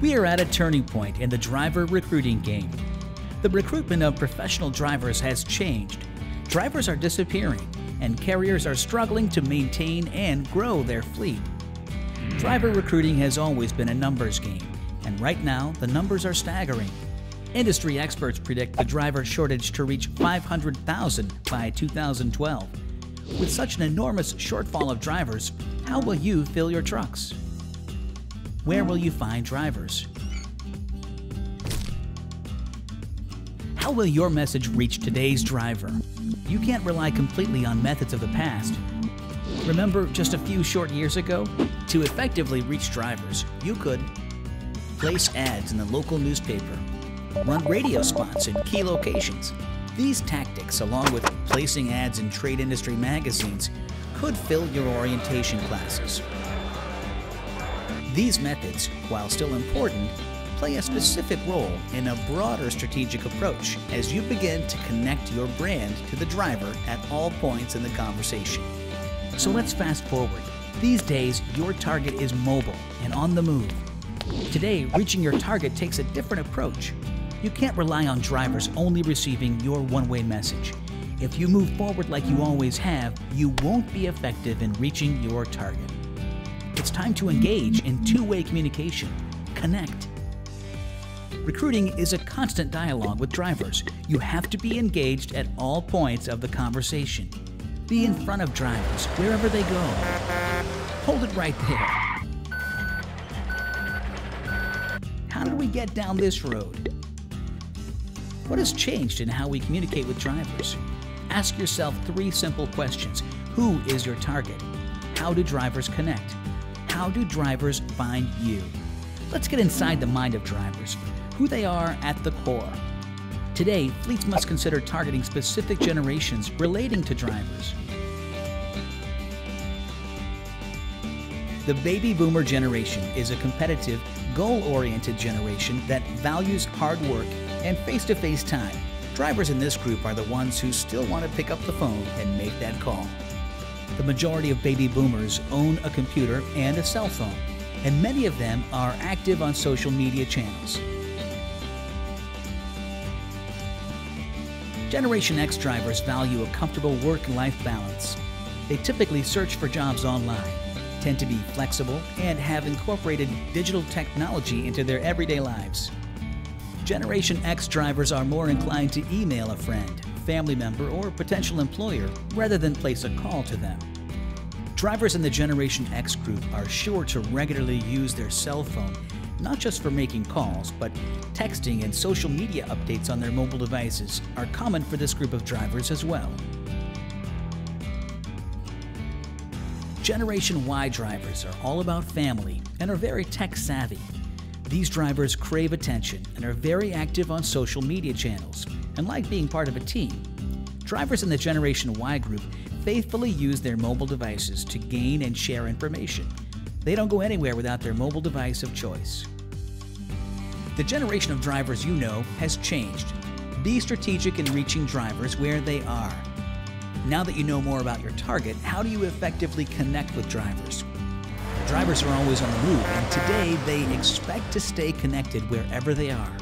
We are at a turning point in the driver recruiting game. The recruitment of professional drivers has changed. Drivers are disappearing, and carriers are struggling to maintain and grow their fleet. Driver recruiting has always been a numbers game, and right now the numbers are staggering. Industry experts predict the driver shortage to reach 500,000 by 2012. With such an enormous shortfall of drivers, how will you fill your trucks? Where will you find drivers? How will your message reach today's driver? You can't rely completely on methods of the past. Remember just a few short years ago? To effectively reach drivers, you could place ads in the local newspaper, run radio spots in key locations. These tactics, along with placing ads in trade industry magazines, could fill your orientation classes. These methods, while still important, play a specific role in a broader strategic approach as you begin to connect your brand to the driver at all points in the conversation. So let's fast forward. These days, your target is mobile and on the move. Today, reaching your target takes a different approach. You can't rely on drivers only receiving your one-way message. If you move forward like you always have, you won't be effective in reaching your target. It's time to engage in two-way communication. Connect. Recruiting is a constant dialogue with drivers. You have to be engaged at all points of the conversation. Be in front of drivers wherever they go. Hold it right there. How did we get down this road? What has changed in how we communicate with drivers? Ask yourself 3 simple questions. Who is your target? How do drivers connect? How do drivers find you? Let's get inside the mind of drivers, who they are at the core. Today, fleets must consider targeting specific generations relating to drivers. The baby boomer generation is a competitive, goal-oriented generation that values hard work and face-to-face time. Drivers in this group are the ones who still want to pick up the phone and make that call. The majority of baby boomers own a computer and a cell phone, and many of them are active on social media channels. Generation X drivers value a comfortable work-life balance. They typically search for jobs online, tend to be flexible, and have incorporated digital technology into their everyday lives. Generation X drivers are more inclined to email a friend, family member, or potential employer rather than place a call to them. Drivers in the Generation X group are sure to regularly use their cell phone, not just for making calls, but texting and social media updates on their mobile devices are common for this group of drivers as well. Generation Y drivers are all about family and are very tech-savvy. These drivers crave attention and are very active on social media channels and like being part of a team. Drivers in the Generation Y group faithfully use their mobile devices to gain and share information. They don't go anywhere without their mobile device of choice. The generation of drivers you know has changed. Be strategic in reaching drivers where they are. Now that you know more about your target, how do you effectively connect with drivers? Drivers are always on the move, and today they expect to stay connected wherever they are.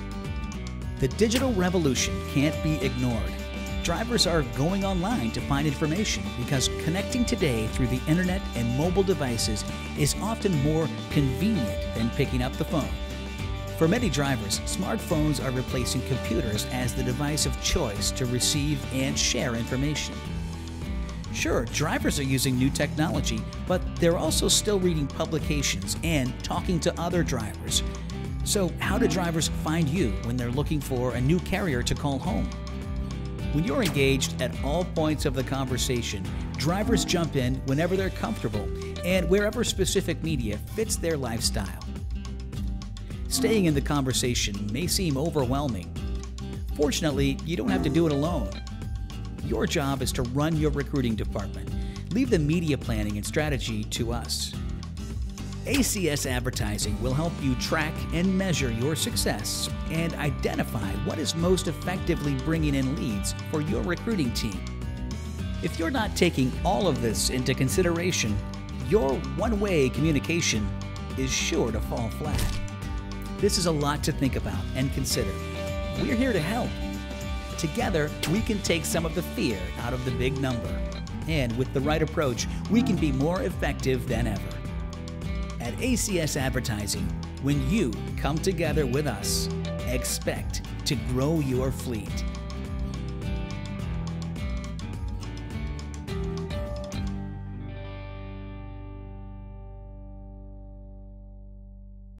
The digital revolution can't be ignored. Drivers are going online to find information because connecting today through the internet and mobile devices is often more convenient than picking up the phone. For many drivers, smartphones are replacing computers as the device of choice to receive and share information. Sure, drivers are using new technology, but they're also still reading publications and talking to other drivers. So how do drivers find you when they're looking for a new carrier to call home? When you're engaged at all points of the conversation, drivers jump in whenever they're comfortable and wherever specific media fits their lifestyle. Staying in the conversation may seem overwhelming. Fortunately, you don't have to do it alone. Your job is to run your recruiting department. Leave the media planning and strategy to us. ACS Advertising will help you track and measure your success and identify what is most effectively bringing in leads for your recruiting team. If you're not taking all of this into consideration, your one-way communication is sure to fall flat. This is a lot to think about and consider. We're here to help. Together, we can take some of the fear out of the big number. And with the right approach, we can be more effective than ever. At ACS Advertising, when you come together with us, expect to grow your fleet.